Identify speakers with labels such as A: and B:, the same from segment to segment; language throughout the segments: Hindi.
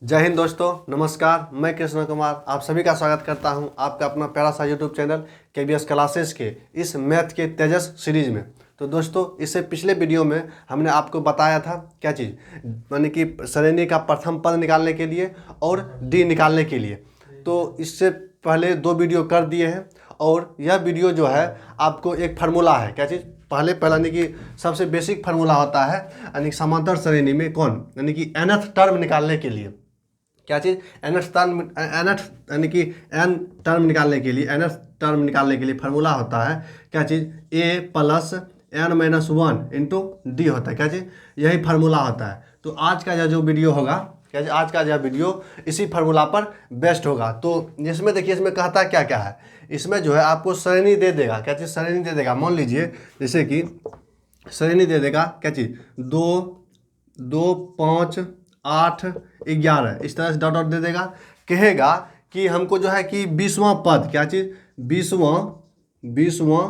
A: जय हिंद दोस्तों, नमस्कार। मैं कृष्ण कुमार आप सभी का स्वागत करता हूं आपका अपना प्यारा सा यूट्यूब चैनल KBS क्लासेस के इस मैथ के तेजस सीरीज में। तो दोस्तों, इससे पिछले वीडियो में हमने आपको बताया था क्या चीज़, यानी कि श्रेणी का प्रथम पद निकालने के लिए और डी निकालने के लिए। तो इससे पहले दो वीडियो कर दिए हैं और यह वीडियो जो है आपको एक फार्मूला है क्या चीज़, पहले यानी कि सबसे बेसिक फार्मूला होता है यानी कि समांतर श्रेणी में कौन यानी कि nth टर्म निकालने के लिए क्या चीज़ nth टर्म यानी कि n टर्म निकालने के लिए nth टर्म निकालने के लिए फार्मूला होता है क्या चीज़ a plus n-1 into D होता है क्या चीज़, यही फार्मूला होता है। तो आज का यह जो वीडियो होगा क्या चीज़, आज का यह वीडियो इसी फार्मूला पर बेस्ड होगा। तो इसमें देखिए, इसमें कहता क्या क्या है, इसमें जो है आपको श्रेणी दे देगा क्या चीज़, श्रेणी दे देगा। मान लीजिए जैसे कि श्रेणी दे देगा क्या चीज़ 2, 2, 5, 8, 11 इस तरह से डॉट डॉट दे देगा। कहेगा कि हमको जो है कि 20वां पद क्या चीज़ 20वां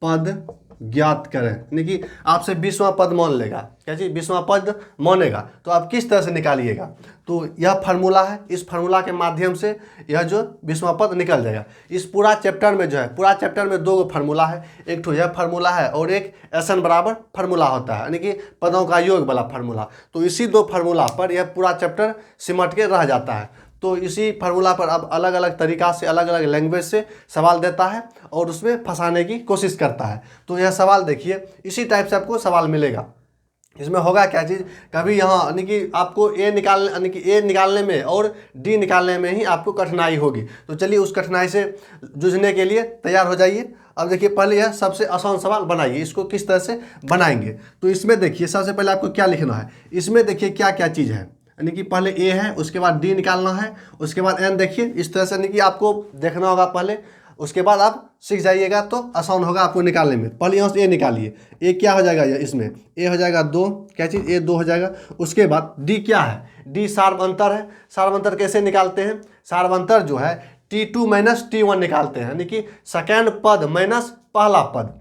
A: पद ज्ञात करें, यानी कि आपसे 20वां पद मान लेगा क्या चीज़, 20वां पद मानेगा। तो आप किस तरह से निकालिएगा, तो यह फार्मूला है, इस फार्मूला के माध्यम से यह जो 20वां पद निकल जाएगा। इस पूरा चैप्टर में जो है, पूरा चैप्टर में दो फार्मूला है, एक तो यह फार्मूला है और एक SN बराबर फार्मूला होता है यानी कि पदों का योग वाला फार्मूला। तो इसी दो फार्मूला पर यह पूरा चैप्टर सिमट के रह जाता है। तो इसी फार्मूला पर अब अलग अलग तरीक़ा से, अलग अलग लैंग्वेज से सवाल देता है और उसमें फंसाने की कोशिश करता है। तो यह सवाल देखिए, इसी टाइप से आपको सवाल मिलेगा। इसमें होगा क्या चीज़, कभी यहाँ यानी कि आपको ए निकालने में और डी निकालने में ही आपको कठिनाई होगी। तो चलिए उस कठिनाई से जूझने के लिए तैयार हो जाइए। अब देखिए, पहले यह सबसे आसान सवाल बनाइए, इसको किस तरह से बनाएंगे। तो इसमें देखिए, सबसे पहले आपको क्या लिखना है, इसमें देखिए क्या क्या चीज़ है, यानी कि पहले ए है, उसके बाद डी निकालना है, उसके बाद एन। देखिए इस तरह से यानी कि आपको देखना होगा पहले, उसके बाद आप सीख जाइएगा तो आसान होगा आपको निकालने में। पहले यहाँ से ए निकालिए, ए क्या हो जाएगा, इसमें ए हो जाएगा 2 क्या चीज़, ए 2 हो जाएगा। उसके बाद डी क्या है, डी सार्वअंतर है। सार्वअंतर कैसे निकालते हैं, सार्वअंतर जो है T2 माइनस T1 निकालते हैं, यानी कि सेकेंड पद माइनस पहला पद,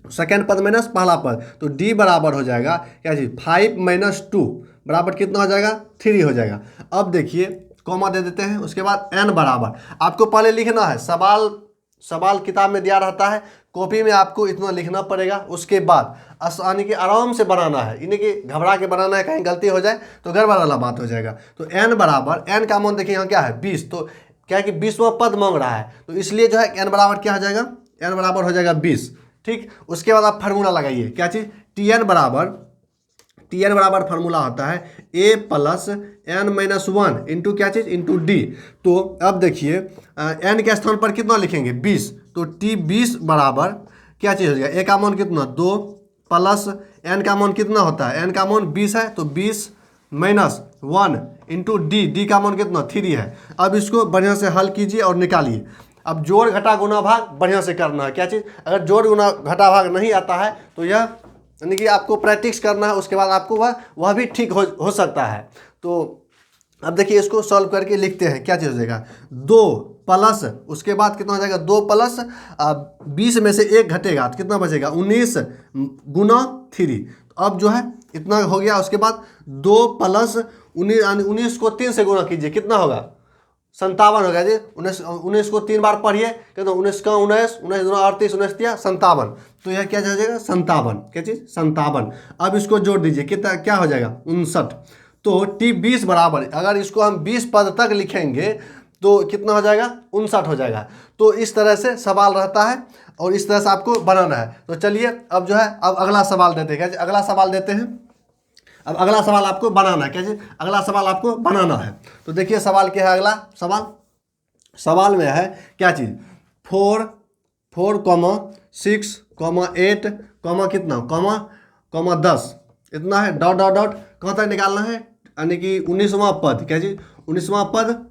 A: सेकेंड पद माइनस पहला पद। तो डी बराबर हो जाएगा क्या चीज़ 5 माइनस 2 बराबर कितना हो जाएगा 3 हो जाएगा। अब देखिए कॉमा दे देते हैं, उसके बाद n बराबर आपको पहले लिखना है, सवाल किताब में दिया रहता है, कॉपी में आपको इतना लिखना पड़ेगा। उसके बाद यानी कि आराम से बनाना है, यानी कि घबरा के बनाना है, कहीं गलती हो जाए तो गड़बड़ वाला बात हो जाएगा। तो n बराबर, n का मान देखिए यहाँ क्या है 20, तो क्या है कि 20वां पद मांग रहा है, तो इसलिए जो है n बराबर क्या हो जाएगा, n बराबर हो जाएगा 20। ठीक, उसके बाद आप फार्मूला लगाइए क्या चीज़, Tn बराबर फार्मूला होता है a प्लस n-1 इंटू क्या चीज़, इंटू डी। तो अब देखिए n के स्थान पर कितना लिखेंगे 20, तो T20 बराबर क्या चीज़ हो जाएगा, a का मान कितना 2 प्लस n का मान कितना होता है, n का मान 20 है, तो 20 माइनस 1 इंटू डी का मान कितना 3 है। अब इसको बढ़िया से हल कीजिए और निकालिए। अब जोड़ घटा गुना भाग बढ़िया से करना है क्या चीज़, अगर जोड़ गुना घटा भाग नहीं आता है तो यह यानी कि आपको प्रैक्टिस करना है, उसके बाद आपको वह भी ठीक हो सकता है। तो अब देखिए इसको सॉल्व करके लिखते हैं, क्या चीज़ हो जाएगा 2 प्लस, उसके बाद कितना हो जाएगा 2 प्लस 20 में से 1 घटेगा तो कितना बचेगा 19 गुना 3। अब जो है इतना हो गया। उसके बाद 2 प्लस 19 को 3 से गुना कीजिए, कितना होगा 57 हो गया जी। 19 को 3 बार पढ़िए, कहते 19 का 19, 19 दूना 38, 19 दिया 57। तो यह क्या हो जाएगा 57, क्या चीज़ 57। अब इसको जोड़ दीजिए, कितना क्या हो जाएगा 59। तो T20 बराबर, अगर इसको हम 20 पद तक लिखेंगे तो कितना हो जाएगा 59 हो जाएगा। तो इस तरह से सवाल रहता है और इस तरह से आपको बनाना है। तो चलिए अब जो है, अब अगला सवाल देते हैं, क्या अगला सवाल देते हैं। अब अगला सवाल आपको बनाना है, क्या चीज़, अगला सवाल आपको बनाना है। तो देखिए सवाल क्या है, अगला सवाल में है क्या चीज़ 4, 6, 8, कितना 10 इतना है, डॉट डॉट डॉट कहाँ तक निकालना है, यानी कि 19वां पद, क्या चीज़ 19वां पद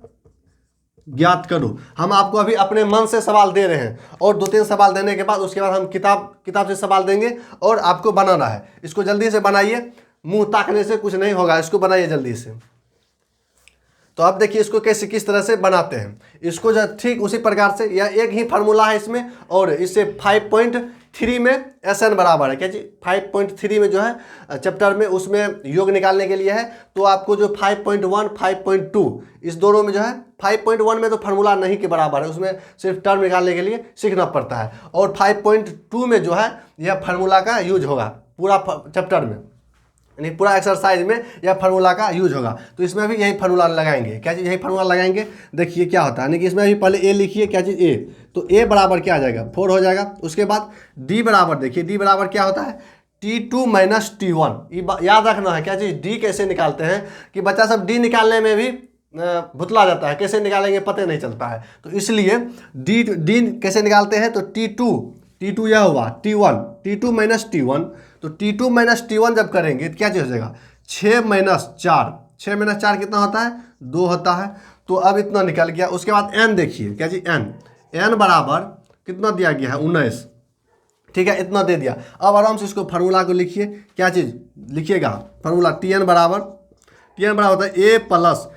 A: ज्ञात करो। हम आपको अभी अपने मन से सवाल दे रहे हैं और 2-3 सवाल देने के बाद उसके बाद हम किताब से सवाल देंगे और आपको बनाना है। इसको जल्दी से बनाइए, मुंह ताकने से कुछ नहीं होगा, इसको बनाइए जल्दी से। तो अब देखिए इसको कैसे किस तरह से बनाते हैं। इसको जो ठीक उसी प्रकार से, यह एक ही फार्मूला है इसमें, और इससे 5 पॉइंट 5.3 में SN बराबर है क्या जी, 5.3 में जो है चैप्टर में उसमें योग निकालने के लिए है। तो आपको जो 5.1 5.2 इस दोनों में जो है 5.1 में तो फार्मूला नहीं के बराबर है, उसमें सिर्फ टर्म निकालने के लिए सीखना पड़ता है। और 5.2 में जो है यह फार्मूला का यूज होगा पूरा चैप्टर में, यानी पूरा एक्सरसाइज में यह फार्मूला का यूज होगा। तो इसमें भी यही फार्मूला लगाएंगे क्या चीज़, यही फार्मूला लगाएंगे। देखिए क्या होता है, यानी कि इसमें भी पहले ए लिखिए क्या चीज़ ए, तो ए बराबर क्या आ जाएगा 4 हो जाएगा। उसके बाद डी बराबर, देखिए डी बराबर क्या होता है T2 माइनस T1। याद रखना है क्या चीज़, डी कैसे निकालते हैं कि बच्चा सब डी निकालने में भी भुतला जाता है, कैसे निकालेंगे पता नहीं चलता है। तो इसलिए डी कैसे निकालते हैं, तो T2 यह हुआ T2 माइनस T1। तो T2 माइनस T1 जब करेंगे तो क्या चीज़ हो जाएगा 6 माइनस 4 कितना होता है 2 होता है। तो अब इतना निकल गया। उसके बाद n देखिए क्या चीज़ n बराबर कितना दिया गया है 19, ठीक है, इतना दे दिया। अब आराम से इसको फार्मूला को लिखिए, क्या चीज़ लिखिएगा फार्मूला Tn बराबर होता है a प्लस,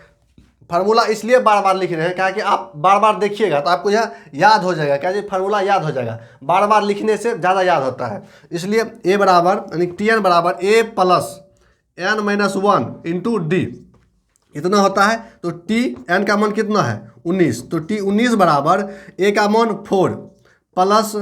A: फार्मूला इसलिए बार बार लिख रहे हैं क्या कि आप बार बार देखिएगा तो आपको यह याद हो जाएगा क्या जी, फार्मूला याद हो जाएगा, बार बार लिखने से ज़्यादा याद होता है। इसलिए a बराबर यानी Tn बराबर a plus n minus 1 into D इतना होता है। तो Tn का मान कितना है 19, तो T19 बराबर a का मान 4 प्लस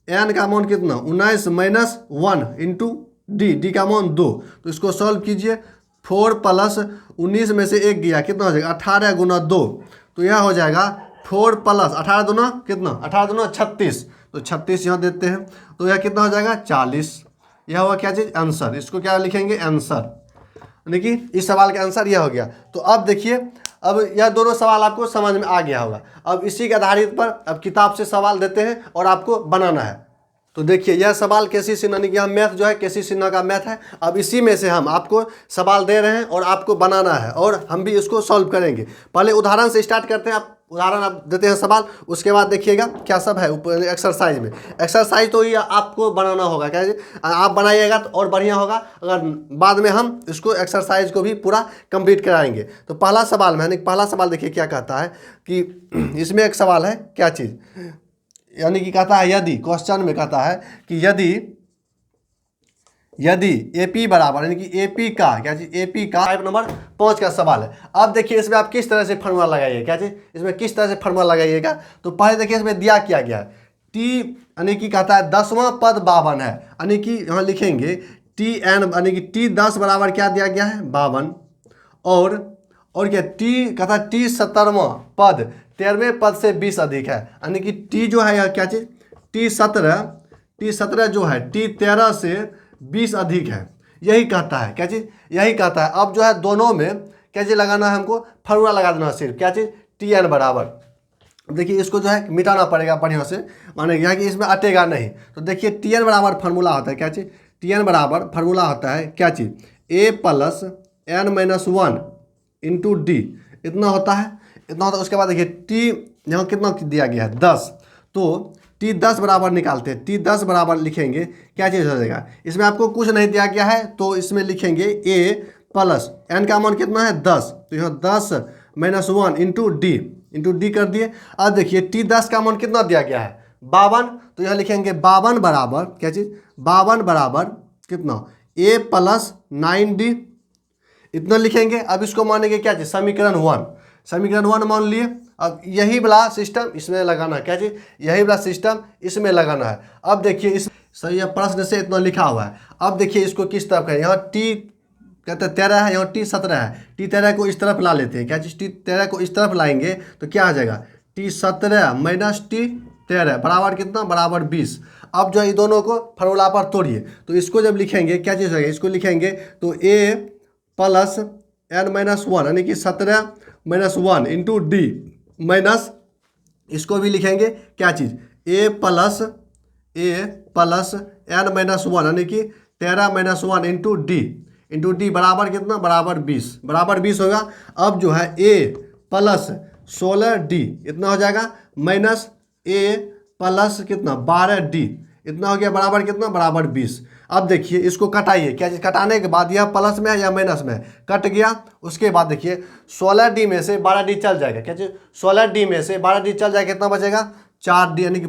A: n का मान कितना 19 माइनस 1 इंटू डी का मान 2। तो इसको सॉल्व कीजिए, 4 प्लस 19 में से 1 गया कितना हो जाएगा 18 गुना 2, तो यह हो जाएगा 4 प्लस 18 दूना कितना 18 दूना 36, तो 36 यहाँ देते हैं तो यह कितना हो जाएगा 40। यह हुआ क्या चीज़ आंसर, इसको क्या लिखेंगे आंसर, यानी कि इस सवाल का आंसर यह हो गया। तो अब देखिए, अब यह दोनों सवाल आपको समझ में आ गया होगा। अब इसी के आधारित पर अब किताब से सवाल देते हैं और आपको बनाना है। तो देखिए यह सवाल केसी सिन्हा, यानी कि हम मैथ जो है केसी सिन्हा का मैथ है। अब इसी में से हम आपको सवाल दे रहे हैं और आपको बनाना है और हम भी इसको सॉल्व करेंगे। पहले उदाहरण से स्टार्ट करते हैं, आप उदाहरण आप देते हैं सवाल, उसके बाद देखिएगा क्या सब है एक्सरसाइज में। एक्सरसाइज तो ये आपको बनाना होगा क्या जी, आप बनाइएगा तो और बढ़िया होगा, अगर बाद में हम इसको एक्सरसाइज को भी पूरा कंप्लीट कराएंगे। तो पहला सवाल में, यानी पहला सवाल देखिए क्या कहता है कि इसमें एक सवाल है क्या चीज़, यानी कि कहता है यदि, क्वेश्चन में कहता है कि यदि AP बराबर, यानी कि AP का क्या चीज़, AP का 5 नंबर 5 का सवाल है। अब देखिए इसमें आप किस तरह से फार्मूला लगाइए क्या चीज़, इसमें किस तरह से फार्मूला लगाइएगा। तो पहले देखिए इसमें दिया क्या गया है T, यानी कि कहता है 10वां पद 52 है, यानी कि यहाँ लिखेंगे Tn, यानी कि T10 बराबर क्या दिया गया है 52, और क्या T कहता है T 17वां पद 13वें पद से 20 अधिक है, यानी कि T जो है यह क्या चीज़ T 17 जो है T 13 से 20 अधिक है, यही कहता है क्या चीज़, यही कहता है। अब जो है दोनों में क्या चीज़ लगाना है हमको, फार्मूला लगा देना है सिर्फ क्या चीज़ Tn बराबर। देखिए इसको जो है मिटाना पड़ेगा बढ़िया से, माने क्या कि इसमें अटेगा नहीं। तो देखिए Tn बराबर फार्मूला होता है क्या चीज़, Tn बराबर फार्मूला होता है क्या चीज़ a plus n minus 1 into D, इतना होता है। उसके बाद देखिए T यहाँ कितना दिया गया है 10, तो T10 बराबर निकालते हैं, T10 बराबर लिखेंगे क्या चीज़ हो जाएगा, इसमें आपको कुछ नहीं दिया गया है तो इसमें लिखेंगे a प्लस n का मान कितना है 10, तो यहाँ 10 माइनस 1 इंटू डी कर दिए। अब देखिए T10 का मान कितना दिया गया है 52, तो यहाँ लिखेंगे 52 बराबर क्या चीज़ 52 बराबर कितना a प्लस 9d, इतना लिखेंगे। अब इसको मानेंगे क्या चीज़ समीकरण 1 मान लिए। अब यही वाला सिस्टम इसमें लगाना है क्या चीज़, यही वाला सिस्टम इसमें लगाना है। अब देखिए इस सही है, प्रश्न से इतना लिखा हुआ है। अब देखिए इसको किस तरफ करें, यहाँ T कहते हैं 13 है, यहाँ T 17 है, T 13 को इस तरफ ला लेते हैं क्या चीज़, T 13 को इस तरफ लाएंगे तो क्या आ जाएगा T 17 माइनस T 13 बराबर कितना बराबर 20। अब जो है दोनों को फार्मूला पर तोड़िए, तो इसको जब लिखेंगे क्या चीज़ होगा, इसको लिखेंगे तो a प्लस n माइनस 1 यानी कि 17 माइनस 1 इंटू डी माइनस, इसको भी लिखेंगे क्या चीज़ a प्लस n माइनस 1 यानी कि 13 माइनस 1 इंटू डी बराबर कितना बराबर 20 होगा। अब जो है a प्लस 16d इतना हो जाएगा माइनस a प्लस कितना 12d इतना हो गया बराबर कितना बराबर 20। अब देखिए इसको कटाइए क्या चीज़, कटाने के बाद यह प्लस में है या माइनस में कट गया। उसके बाद देखिए 16d में से 12d चल जाएगा क्या चीज़, 16d में से 12d चल जाएगा कितना बचेगा 4d, यानी कि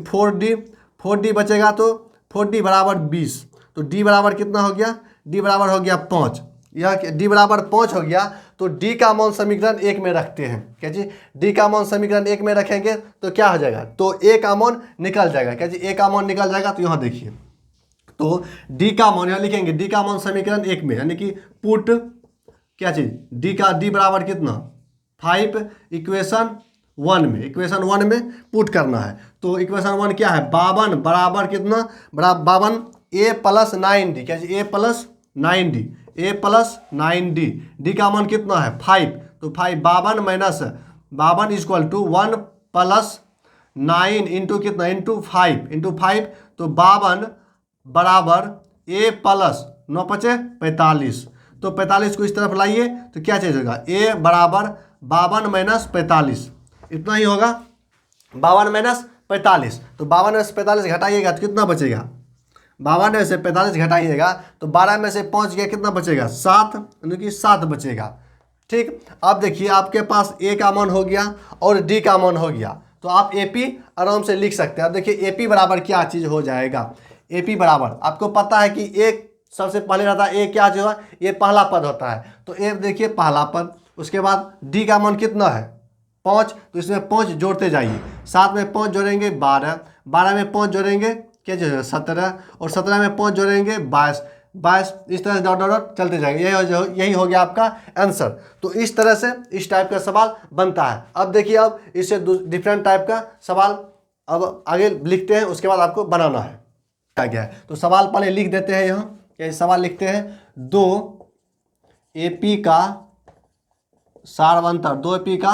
A: 4d बचेगा। तो 4d बराबर 20, तो d बराबर कितना हो गया, d बराबर हो गया 5। यह d बराबर 5 हो गया, तो d का मान समीकरण 1 में रखते हैं। क्या जी, d का मान समीकरण 1 में रखेंगे तो क्या हो जाएगा, तो a का मान निकल जाएगा। क्या जी, a का मान निकल जाएगा। तो यहाँ देखिए, तो d का मान यहाँ लिखेंगे, d का मान समीकरण 1 में, यानी कि पुट क्या चीज, d बराबर कितना 5 इक्वेशन 1 में, इक्वेशन 1 में पुट करना है। तो इक्वेशन 1 क्या है, 52 बराबर कितना, बराबर 52 a प्लस 9d। क्या a plus 9d, a plus 9d, d का मान कितना है 5, तो 5 52 minus 52 equal to 1 plus 9 into कितना, इंटू 5, तो 52 बराबर a प्लस 9 पचे 45, तो 45 को इस तरफ लाइए तो क्या चीज होगा, a बराबर 52 माइनस 45, इतना ही होगा 52 माइनस 45। तो 52 में से 45 घटाइएगा तो कितना बचेगा, 52 में से 45 घटाइएगा तो 12 में से 5 गया, कितना बचेगा 7, यानी कि 7 बचेगा। ठीक, अब देखिए आपके पास a का मान हो गया और d का मान हो गया, तो आप AP आराम से लिख सकते हैं। अब देखिए AP बराबर क्या चीज़ हो जाएगा, AP बराबर आपको पता है कि एक सबसे पहले रहता है a, क्या जो है ये पहला पद होता है, तो a देखिए पहला पद, उसके बाद d का मान कितना है 5, तो इसमें 5 जोड़ते जाइए, 7 में 5 जोड़ेंगे 12, 12 में 5 जोड़ेंगे क्या जो है 17, और 17 में 5 जोड़ेंगे 22, 22, इस तरह से डॉट डॉट डॉट चलते जाएंगे। यही हो गया आपका आंसर। तो इस तरह से इस टाइप का सवाल बनता है। अब देखिए, अब इससे डिफरेंट टाइप का सवाल अब आगे लिखते हैं, उसके बाद आपको बनाना है क्या क्या है। तो सवाल पहले लिख देते हैं, यहाँ क्या सवाल लिखते हैं, 2 AP का सारवंतर, 2 AP का।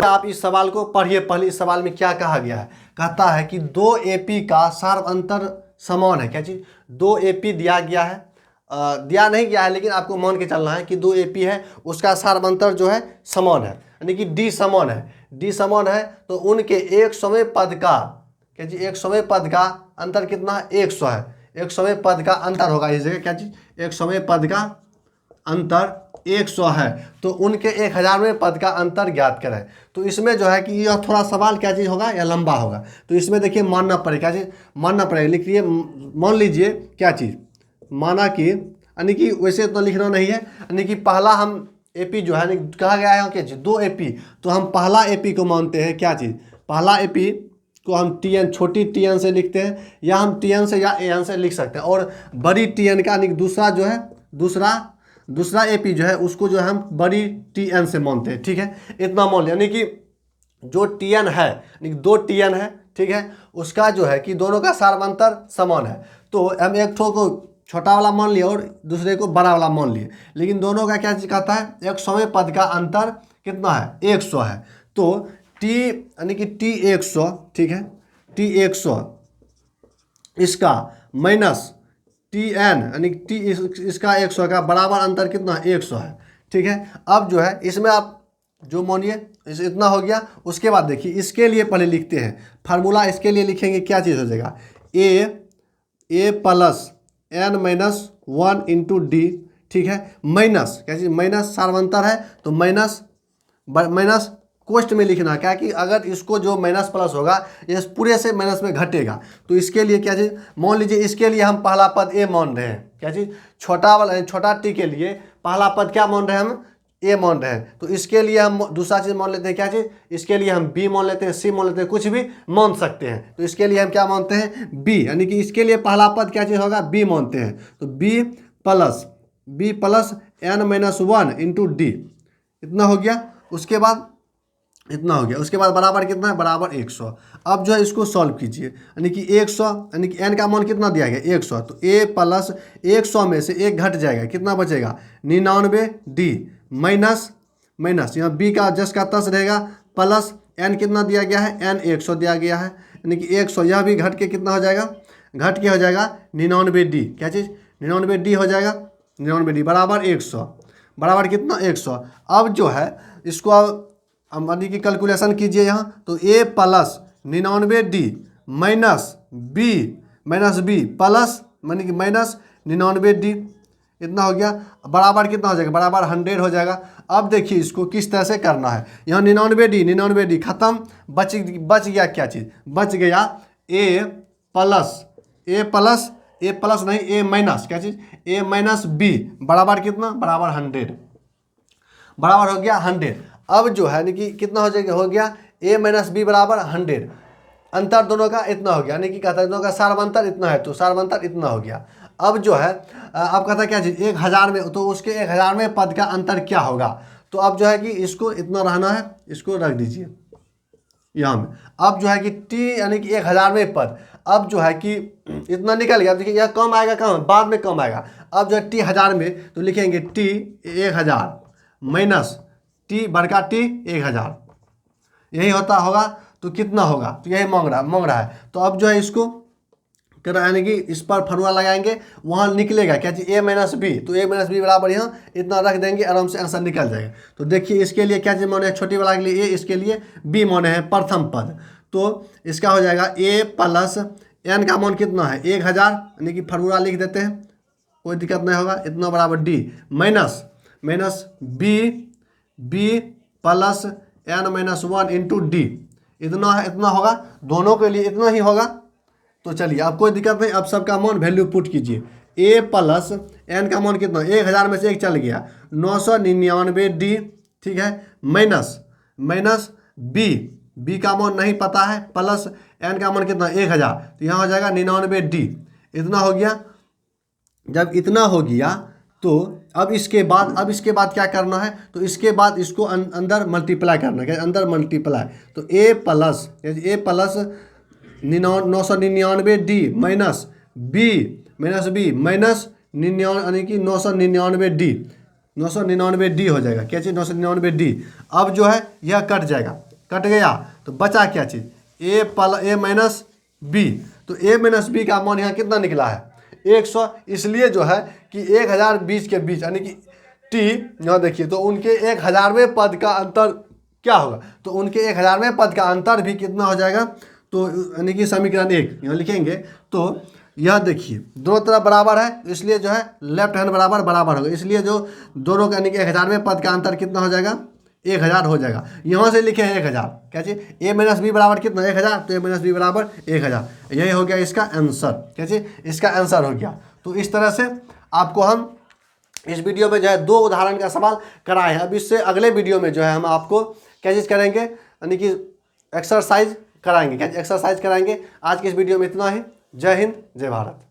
A: आप इस सवाल को पढ़िए, पहले इस सवाल में क्या कहा गया है, कहता है कि 2 AP का सार्वअंतर समान है। क्या चीज, 2 AP दिया गया है, दिया नहीं गया है लेकिन आपको मान के चलना है कि 2 AP है, उसका सार्वअंतर जो है समान है, यानी कि D समान है, D समान है, तो उनके 100वें पद का क्या जी, 100वें पद का अंतर कितना 100 है, 100वें पद का अंतर होगा इस जगह क्या चीज, 100वें पद का अंतर 100 है, तो उनके 1000वें पद का अंतर ज्ञात करें। तो इसमें जो है कि यह थोड़ा सवाल क्या चीज़ होगा, या लंबा होगा, तो इसमें देखिए मानना पड़ेगा, क्या चीज़ मानना पड़ेगा। लिखिए, मान लीजिए क्या चीज़, माना कि, यानी कि वैसे तो लिखना नहीं है, यानी कि पहला हम AP जो है कहा गया है कि 2 AP, तो हम पहला AP को मानते हैं क्या चीज़, पहला AP को हम TN छोटी TN से लिखते हैं, या हम TN से या AN से लिख सकते हैं, और बड़ी TN का यानी दूसरा जो है दूसरा AP जो है उसको जो है हम बड़ी TN से मानते हैं। ठीक है, इतना मान लिया, यानी कि जो TN है, यानी 2 TN है, ठीक है, उसका जो है कि दोनों का सार्वअंतर समान है, तो हम एक ठो को छोटा वाला मान लिए और दूसरे को बड़ा वाला मान लिए, लेकिन दोनों का क्या कहता है, 100वें पद का अंतर कितना है 100 है। तो T यानी कि T 100, ठीक है, T 100 इसका माइनस TN यानी T इसका 100 का बराबर अंतर कितना 100 है। ठीक है, अब जो है इसमें आप जो मानिए इतना हो गया, उसके बाद देखिए इसके लिए पहले लिखते हैं फार्मूला, इसके लिए लिखेंगे क्या चीज़ हो जाएगा, A plus N minus 1 into D। ठीक है, माइनस क्या चीज़, माइनस सार्वंतर है तो माइनस कोष्ट में लिखना, क्या कि अगर इसको जो माइनस प्लस होगा ये पूरे से माइनस में घटेगा, तो इसके लिए क्या चीज़ मान लीजिए, इसके लिए हम पहला पद A मान रहे हैं, क्या चीज़ छोटा T के लिए पहला पद क्या मान रहे हैं हम A मान रहे हैं, तो इसके लिए हम दूसरा चीज़ मान लेते हैं क्या चीज़, इसके लिए हम B मान लेते हैं, C मान लेते हैं, कुछ भी मान सकते हैं। तो इसके लिए हम क्या मानते हैं B, यानी कि इसके लिए पहला पद क्या चीज़ होगा B मानते हैं, तो B plus N minus 1 into D, इतना हो गया। उसके बाद इतना हो गया, उसके बाद बराबर कितना है, बराबर 100। अब जो है इसको सॉल्व कीजिए, यानी कि 100 यानी कि n का मान कितना दिया गया 100, तो A प्लस 100 में से 1 घट जाएगा, कितना बचेगा 99D माइनस यहाँ B का जस का तस रहेगा, प्लस n कितना दिया गया है, n 100 दिया गया है, यानी कि 100 यह भी घट के कितना हो जाएगा, घट के हो जाएगा 99D। क्या चीज़ 99D हो जाएगा, 99D बराबर 100, बराबर कितना 100। अब जो है इसको अब यानी कि कैलकुलेशन कीजिए यहाँ, तो A plus 99D minus B plus यानी कि माइनस 99D, इतना हो गया, बराबर कितना हो जाएगा, बराबर 100 हो जाएगा। अब देखिए इसको किस तरह से करना है, यहाँ 99D खत्म, बच गया क्या चीज़, बच गया A प्लस नहीं ए माइनस क्या चीज़ ए माइनस बी बराबर कितना बराबर 100 बराबर हो गया 100। अब जो है यानी कि कितना हो गया ए माइनस बी बराबर 100। अंतर दोनों का इतना हो गया यानी कि कहता है दोनों का सार्वंतर इतना है तो सार्वंतर इतना हो गया। अब जो है अब कहता है क्या चीज़ 1000 में तो उसके 1000 में पद का अंतर क्या होगा। तो अब जो है कि इसको इतना रहना है इसको रख दीजिए यहाँ में। अब जो है कि टी यानी कि 1000 में पद अब जो है कि इतना निकल गया। देखिए यह कम आएगा कम बाद में कम आएगा। अब जो है टी 1000 में तो लिखेंगे टी 1000 माइनस टी बड़का टी 1000 यही होता होगा तो कितना होगा तो यही मांग रहा है। तो अब जो है इसको यानी कि इस पर फॉर्मूला लगाएंगे वहाँ निकलेगा क्या चीज़ ए माइनस बी तो ए माइनस बी बराबर यहाँ इतना रख देंगे आराम से आंसर निकल जाएगा। तो देखिए इसके लिए क्या चीज़ माने है छोटी वाला के लिए ए इसके लिए बी माने हैं प्रथम पद। तो इसका हो जाएगा ए प्लस एन का मान कितना है 1000 यानी कि फार्मूला लिख देते हैं कोई दिक्कत नहीं होगा इतना बराबर D minus B plus N minus 1 into D इतना होगा दोनों के लिए इतना ही होगा। तो चलिए अब कोई दिक्कत नहीं अब सबका मान वैल्यू पुट कीजिए ए प्लस एन का मान कितना 1000 में से एक चल गया 999 डी ठीक है माइनस बी का मान नहीं पता है प्लस एन का मान कितना 1000 तो यहाँ हो जाएगा 99 डी इतना हो गया। जब इतना हो गया तो अब इसके बाद क्या करना है तो इसके बाद इसको अंदर मल्टीप्लाई करना है अंदर मल्टीप्लाई तो A plus 999 D minus B minus 99 यानी कि 999 डी हो जाएगा क्या चीज़ 999 डी। अब जो है यह कट जाएगा कट गया तो बचा क्या चीज़ ए माइनस बी तो ए माइनस बी का मान यहाँ कितना निकला है 100। इसलिए जो है कि 1020 के बीच यानी कि टी यहाँ देखिए तो उनके 1000वें पद का अंतर क्या होगा तो उनके 1000वें पद का अंतर भी कितना हो जाएगा तो यानी कि समीकरण 1 यहाँ लिखेंगे। तो यह देखिए दोनों तरफ बराबर है तो इसलिए जो है लेफ्ट हैंड बराबर होगा इसलिए जो दोनों का यानी कि 1000वें पद का अंतर कितना हो जाएगा 1000 हो जाएगा। यहाँ से लिखे हैं 1000 क्या चीज़ ए माइनस बी बराबर कितना 1000 तो ए माइनस बी बराबर 1000 यही हो गया इसका आंसर क्या चीज़ इसका आंसर हो गया। तो इस तरह से आपको हम इस वीडियो में जो है 2 उदाहरण का सवाल कराए हैं। अब इससे अगले वीडियो में जो है हम आपको क्या चीज़ करेंगे यानी कि एक्सरसाइज कराएंगे आज की इस वीडियो में इतना ही। जय हिंद जय भारत।